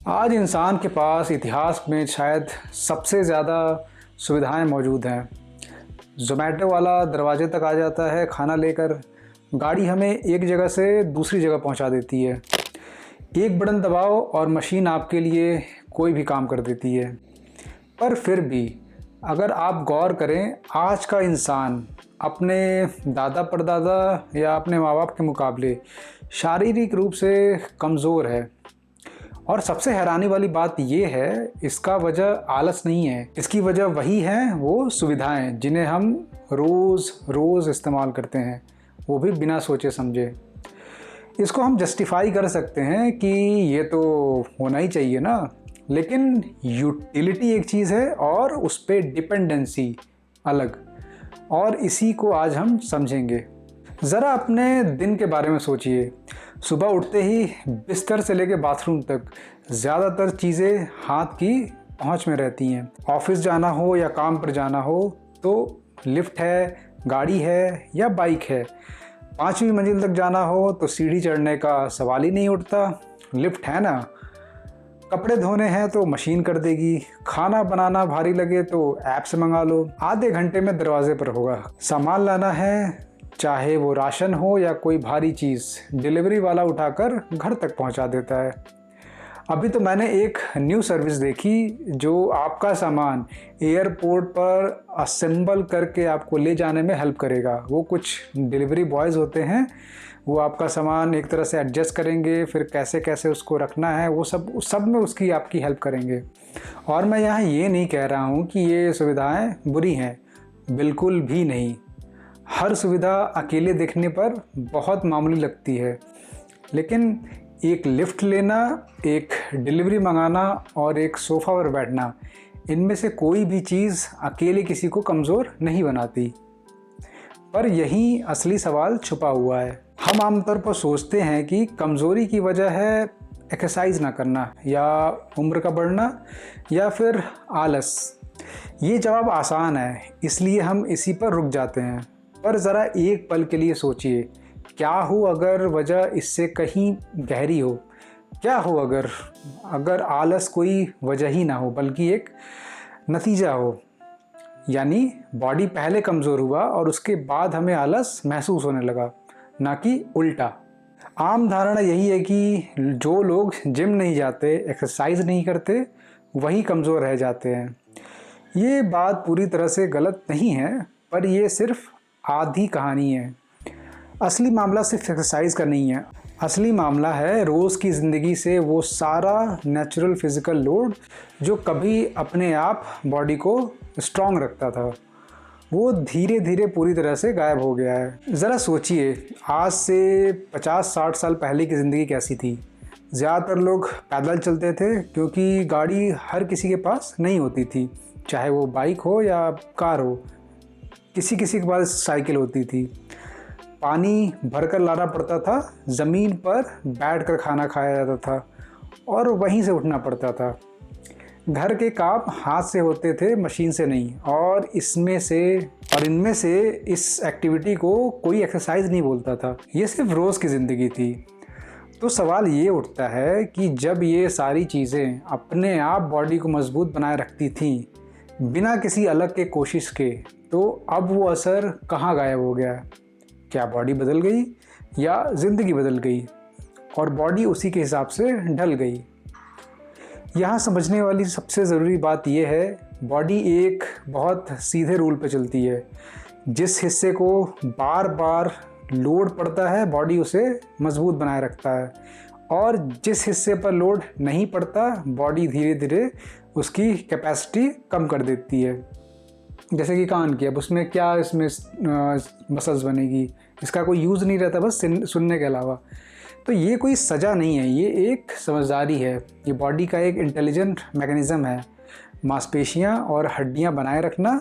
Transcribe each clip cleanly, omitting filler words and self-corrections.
आज इंसान के पास इतिहास में शायद सबसे ज़्यादा सुविधाएं मौजूद हैं। ज़ोमैटो वाला दरवाजे तक आ जाता है खाना लेकर, गाड़ी हमें एक जगह से दूसरी जगह पहुंचा देती है। एक बटन दबाओ और मशीन आपके लिए कोई भी काम कर देती है। पर फिर भी अगर आप गौर करें, आज का इंसान अपने दादा परदादा या अपने माँ बाप के मुकाबले शारीरिक रूप से कमज़ोर है। और सबसे हैरानी वाली बात ये है, इसका वजह आलस नहीं है, इसकी वजह वही है वो सुविधाएं जिन्हें हम रोज़ इस्तेमाल करते हैं, वो भी बिना सोचे समझे। इसको हम जस्टिफाई कर सकते हैं कि ये तो होना ही चाहिए ना, लेकिन यूटिलिटी एक चीज़ है और उस पर डिपेंडेंसी अलग, और इसी को आज हम समझेंगे। ज़रा अपने दिन के बारे में सोचिए। सुबह उठते ही बिस्तर से लेकर बाथरूम तक ज़्यादातर चीज़ें हाथ की पहुंच में रहती हैं। ऑफिस जाना हो या काम पर जाना हो तो लिफ्ट है, गाड़ी है या बाइक है। 5वीं मंजिल तक जाना हो तो सीढ़ी चढ़ने का सवाल ही नहीं उठता, लिफ्ट है ना। कपड़े धोने हैं तो मशीन कर देगी। खाना बनाना भारी लगे तो ऐप से मंगा लो, आधे घंटे में दरवाजे पर होगा। सामान लाना है, चाहे वो राशन हो या कोई भारी चीज़, डिलीवरी वाला उठाकर घर तक पहुंचा देता है। अभी तो मैंने एक न्यू सर्विस देखी जो आपका सामान एयरपोर्ट पर असेंबल करके आपको ले जाने में हेल्प करेगा। वो कुछ डिलीवरी बॉयज़ होते हैं, वो आपका सामान एक तरह से एडजस्ट करेंगे, फिर कैसे कैसे उसको रखना है वो सब में उसकी आपकी हेल्प करेंगे। और मैं यहाँ ये नहीं कह रहा हूँ कि ये सुविधाएं बुरी हैं, बिल्कुल भी नहीं। हर सुविधा अकेले देखने पर बहुत मामूली लगती है, लेकिन एक लिफ्ट लेना, एक डिलीवरी मंगाना और एक सोफ़ा पर बैठना, इनमें से कोई भी चीज़ अकेले किसी को कमज़ोर नहीं बनाती। पर यही असली सवाल छुपा हुआ है। हम आमतौर पर सोचते हैं कि कमज़ोरी की वजह है एक्सरसाइज ना करना, या उम्र का बढ़ना, या फिर आलस। ये जवाब आसान है, इसलिए हम इसी पर रुक जाते हैं। पर ज़रा एक पल के लिए सोचिए, क्या हो अगर वजह इससे कहीं गहरी हो? क्या हो अगर आलस कोई वजह ही ना हो, बल्कि एक नतीजा हो? यानी बॉडी पहले कमज़ोर हुआ और उसके बाद हमें आलस महसूस होने लगा, ना कि उल्टा। आम धारणा यही है कि जो लोग जिम नहीं जाते, एक्सरसाइज नहीं करते, वही कमज़ोर रह जाते हैं। ये बात पूरी तरह से गलत नहीं है, पर ये सिर्फ आधी कहानी है। असली मामला सिर्फ एक्सरसाइज का नहीं है, असली मामला है रोज़ की ज़िंदगी से वो सारा नेचुरल फिज़िकल लोड जो कभी अपने आप बॉडी को स्ट्रॉन्ग रखता था, वो धीरे धीरे पूरी तरह से गायब हो गया है। ज़रा सोचिए, आज से 50-60 साल पहले की ज़िंदगी कैसी थी? ज़्यादातर लोग पैदल चलते थे क्योंकि गाड़ी हर किसी के पास नहीं होती थी, चाहे वो बाइक हो या कार हो। किसी किसी के पास साइकिल होती थी। पानी भरकर लाना पड़ता था, ज़मीन पर बैठकर खाना खाया जाता था और वहीं से उठना पड़ता था। घर के काम हाथ से होते थे, मशीन से नहीं। और इनमें से इस एक्टिविटी को कोई एक्सरसाइज नहीं बोलता था, ये सिर्फ रोज़ की ज़िंदगी थी। तो सवाल ये उठता है कि जब ये सारी चीज़ें अपने आप बॉडी को मजबूत बनाए रखती थीं, बिना किसी अलग के कोशिश के, तो अब वो असर कहाँ गायब हो गया? क्या बॉडी बदल गई या ज़िंदगी बदल गई और बॉडी उसी के हिसाब से ढल गई? यहाँ समझने वाली सबसे ज़रूरी बात यह है, बॉडी एक बहुत सीधे रूल पे चलती है। जिस हिस्से को बार बार लोड पड़ता है, बॉडी उसे मजबूत बनाए रखता है, और जिस हिस्से पर लोड नहीं पड़ता, बॉडी धीरे धीरे उसकी कैपेसिटी कम कर देती है। जैसे कि कान की, अब उसमें क्या इसमें मसल्स बनेगी, इसका कोई यूज़ नहीं रहता बस सुनने के अलावा। तो ये कोई सज़ा नहीं है, ये एक समझदारी है। ये बॉडी का एक इंटेलिजेंट मैकेनिज़्म है। मांसपेशियाँ और हड्डियाँ बनाए रखना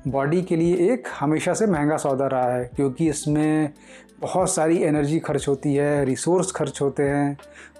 बॉडी के लिए एक हमेशा से महंगा सौदा रहा है, क्योंकि इसमें बहुत सारी एनर्जी खर्च होती है, रिसोर्स खर्च होते हैं।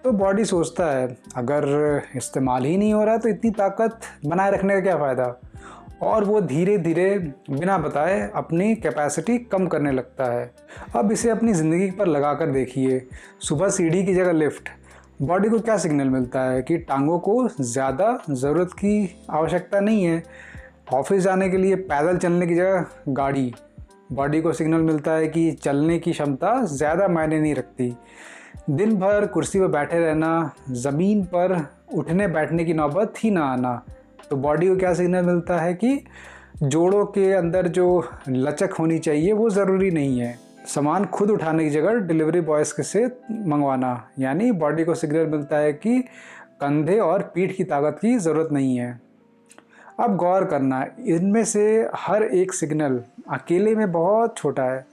तो बॉडी सोचता है, अगर इस्तेमाल ही नहीं हो रहा है तो इतनी ताकत बनाए रखने का क्या फ़ायदा? और वो धीरे धीरे बिना बताए अपनी कैपेसिटी कम करने लगता है। अब इसे अपनी ज़िंदगी पर लगा कर देखिए। सुबह सीढ़ी की जगह लिफ्ट, बॉडी को क्या सिग्नल मिलता है कि टांगों को ज़्यादा ज़रूरत की आवश्यकता नहीं है। ऑफिस जाने के लिए पैदल चलने की जगह गाड़ी। बॉडी को सिग्नल मिलता है कि चलने की क्षमता ज़्यादा मायने नहीं रखती। दिन भर कुर्सी पर बैठे रहना, ज़मीन पर उठने बैठने की नौबत ही ना आना, तो बॉडी को क्या सिग्नल मिलता है कि जोड़ों के अंदर जो लचक होनी चाहिए वो ज़रूरी नहीं है। सामान खुद उठाने की जगह डिलीवरी बॉयज़ से मंगवाना, यानी बॉडी को सिग्नल मिलता है कि कंधे और पीठ की ताकत की ज़रूरत नहीं है। अब गौर करना, इनमें से हर एक सिग्नल अकेले में बहुत छोटा है,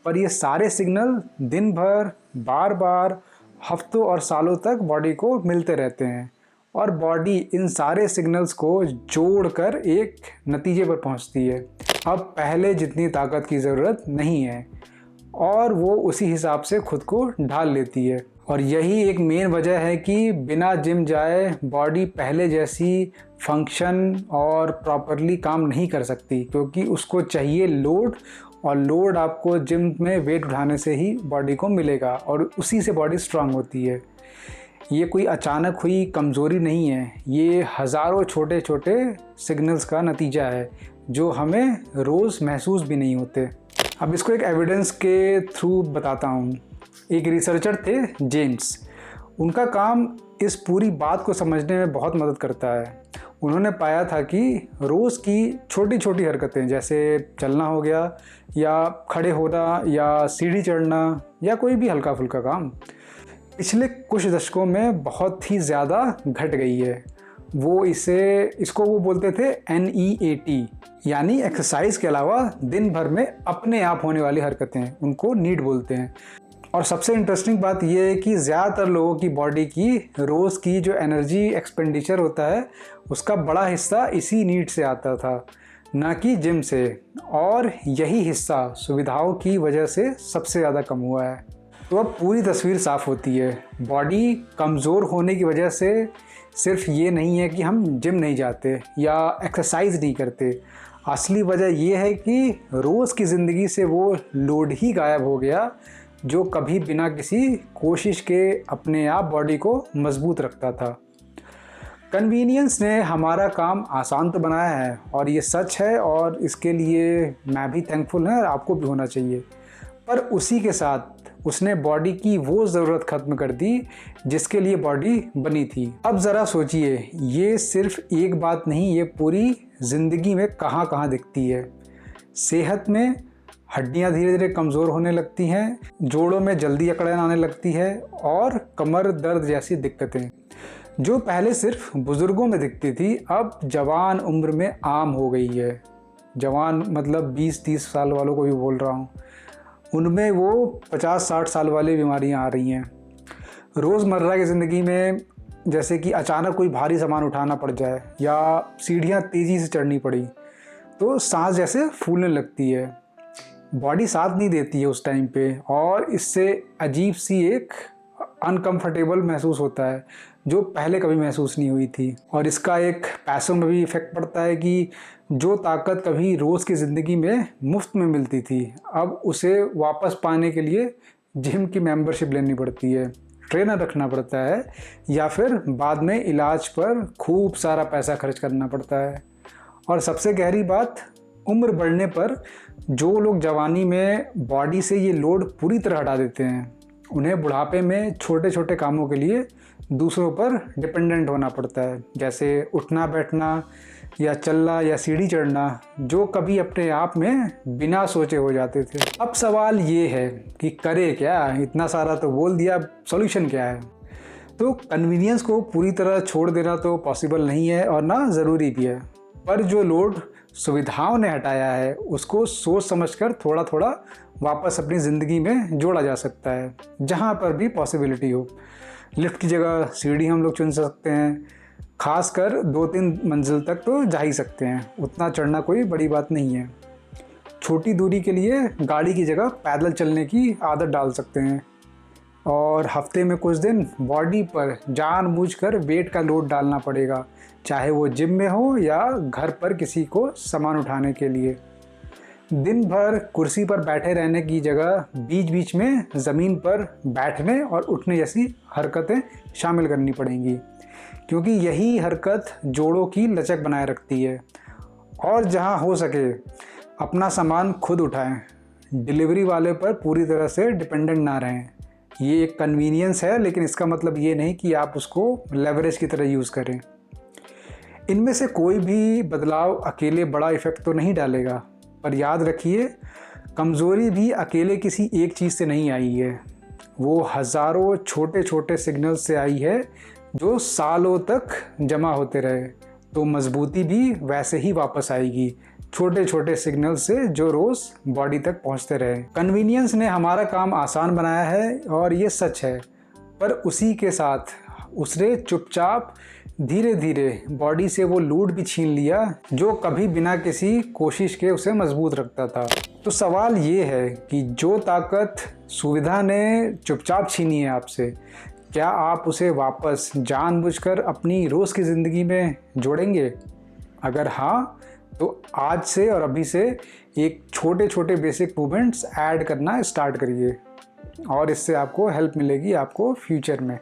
पर ये सारे सिग्नल दिन भर बार बार हफ्तों और सालों तक बॉडी को मिलते रहते हैं और बॉडी इन सारे सिग्नल्स को जोड़कर एक नतीजे पर पहुंचती है। अब पहले जितनी ताकत की ज़रूरत नहीं है और वो उसी हिसाब से खुद को ढाल लेती है। और यही एक मेन वजह है कि बिना जिम जाए बॉडी पहले जैसी फंक्शन और प्रॉपरली काम नहीं कर सकती, क्योंकि उसको चाहिए लोड, और लोड आपको जिम में वेट उठाने से ही बॉडी को मिलेगा और उसी से बॉडी स्ट्रांग होती है। ये कोई अचानक हुई कमज़ोरी नहीं है, ये हज़ारों छोटे छोटे सिग्नल्स का नतीजा है जो हमें रोज़ महसूस भी नहीं होते। अब इसको एक एविडेंस के थ्रू बताता हूँ। एक रिसर्चर थे जेम्स, उनका काम इस पूरी बात को समझने में बहुत मदद करता है। उन्होंने पाया था कि रोज़ की छोटी छोटी हरकतें, जैसे चलना हो गया या खड़े होना या सीढ़ी चढ़ना या कोई भी हल्का फुल्का काम, पिछले कुछ दशकों में बहुत ही ज़्यादा घट गई है। इसको वो बोलते थे NEAT, यानी एक्सरसाइज के अलावा दिन भर में अपने आप होने वाली हरकतें, उनको नीड बोलते हैं। और सबसे इंटरेस्टिंग बात यह है कि ज़्यादातर लोगों की बॉडी की रोज़ की जो एनर्जी एक्सपेंडिचर होता है उसका बड़ा हिस्सा इसी नीड से आता था, ना कि जिम से, और यही हिस्सा सुविधाओं की वजह से सबसे ज़्यादा कम हुआ है। तो अब पूरी तस्वीर साफ़ होती है। बॉडी कमज़ोर होने की वजह से सिर्फ ये नहीं है कि हम जिम नहीं जाते या एक्सरसाइज नहीं करते। असली वजह ये है कि रोज़ की ज़िंदगी से वो लोड ही गायब हो गया जो कभी बिना किसी कोशिश के अपने आप बॉडी को मजबूत रखता था। कन्वीनियंस ने हमारा काम आसान तो बनाया है और ये सच है, और इसके लिए मैं भी थैंकफुल हूँ और आपको भी होना चाहिए। पर उसी के साथ उसने बॉडी की वो ज़रूरत ख़त्म कर दी जिसके लिए बॉडी बनी थी। अब ज़रा सोचिए, ये सिर्फ एक बात नहीं, ये पूरी ज़िंदगी में कहाँ कहाँ दिखती है। सेहत में हड्डियाँ धीरे धीरे कमज़ोर होने लगती हैं, जोड़ों में जल्दी अकड़न आने लगती है, और कमर दर्द जैसी दिक्कतें जो पहले सिर्फ बुज़ुर्गों में दिखती थी अब जवान उम्र में आम हो गई है। जवान मतलब 20-30 साल वालों को भी बोल रहा हूँ, उनमें वो 50-60 साल वाली बीमारियां आ रही हैं। रोज़मर्रा की ज़िंदगी में जैसे कि अचानक कोई भारी सामान उठाना पड़ जाए या सीढ़ियां तेज़ी से चढ़नी पड़ी तो सांस जैसे फूलने लगती है। बॉडी साथ नहीं देती है उस टाइम पे, और इससे अजीब सी एक अनकंफर्टेबल महसूस होता है जो पहले कभी महसूस नहीं हुई थी। और इसका एक पैसों में भी इफ़ेक्ट पड़ता है कि जो ताकत कभी रोज़ की ज़िंदगी में मुफ्त में मिलती थी अब उसे वापस पाने के लिए जिम की मेंबरशिप लेनी पड़ती है, ट्रेनर रखना पड़ता है, या फिर बाद में इलाज पर खूब सारा पैसा खर्च करना पड़ता है। और सबसे गहरी बात, उम्र बढ़ने पर जो लोग जवानी में बॉडी से ये लोड पूरी तरह हटा देते हैं उन्हें बुढ़ापे में छोटे छोटे कामों के लिए दूसरों पर डिपेंडेंट होना पड़ता है, जैसे उठना बैठना या चलना या सीढ़ी चढ़ना, जो कभी अपने आप में बिना सोचे हो जाते थे। अब सवाल ये है कि करे क्या, इतना सारा तो बोल दिया, सॉल्यूशन क्या है। तो कन्वीनियंस को पूरी तरह छोड़ देना तो पॉसिबल नहीं है और ना ज़रूरी भी है, पर जो लोड सुविधाओं ने हटाया है उसको सोच समझकर थोड़ा थोड़ा वापस अपनी ज़िंदगी में जोड़ा जा सकता है, जहाँ पर भी पॉसिबिलिटी हो। लिफ्ट की जगह सीढ़ी हम लोग चुन सकते हैं, खासकर 2-3 मंजिल तक तो जा ही सकते हैं, उतना चढ़ना कोई बड़ी बात नहीं है। छोटी दूरी के लिए गाड़ी की जगह पैदल चलने की आदत डाल सकते हैं, और हफ्ते में कुछ दिन बॉडी पर जानबूझकर वेट का लोड डालना पड़ेगा, चाहे वो जिम में हो या घर पर किसी को सामान उठाने के लिए। दिन भर कुर्सी पर बैठे रहने की जगह बीच बीच में ज़मीन पर बैठने और उठने जैसी हरकतें शामिल करनी पड़ेंगी, क्योंकि यही हरकत जोड़ों की लचक बनाए रखती है। और जहां हो सके अपना सामान खुद उठाएं, डिलीवरी वाले पर पूरी तरह से डिपेंडेंट ना रहें। ये एक कन्वीनियंस है, लेकिन इसका मतलब ये नहीं कि आप उसको लेवरेज की तरह यूज़ करें। इनमें से कोई भी बदलाव अकेले बड़ा इफ़ेक्ट तो नहीं डालेगा, पर याद रखिए कमज़ोरी भी अकेले किसी एक चीज़ से नहीं आई है, वो हज़ारों छोटे छोटे सिग्नल से आई है जो सालों तक जमा होते रहे। तो मजबूती भी वैसे ही वापस आएगी, छोटे छोटे सिग्नल से जो रोज़ बॉडी तक पहुंचते रहे। कन्वीनियंस ने हमारा काम आसान बनाया है और ये सच है, पर उसी के साथ उसने चुपचाप धीरे धीरे बॉडी से वो लूट भी छीन लिया जो कभी बिना किसी कोशिश के उसे मजबूत रखता था। तो सवाल ये है कि जो ताकत सुविधा ने चुपचाप छीनी है आपसे, क्या आप उसे वापस जानबूझकर अपनी रोज़ की ज़िंदगी में जोड़ेंगे? अगर हाँ, तो आज से और अभी से एक छोटे छोटे बेसिक मूवमेंट्स ऐड करना स्टार्ट करिए और इससे आपको हेल्प मिलेगी आपको फ्यूचर में।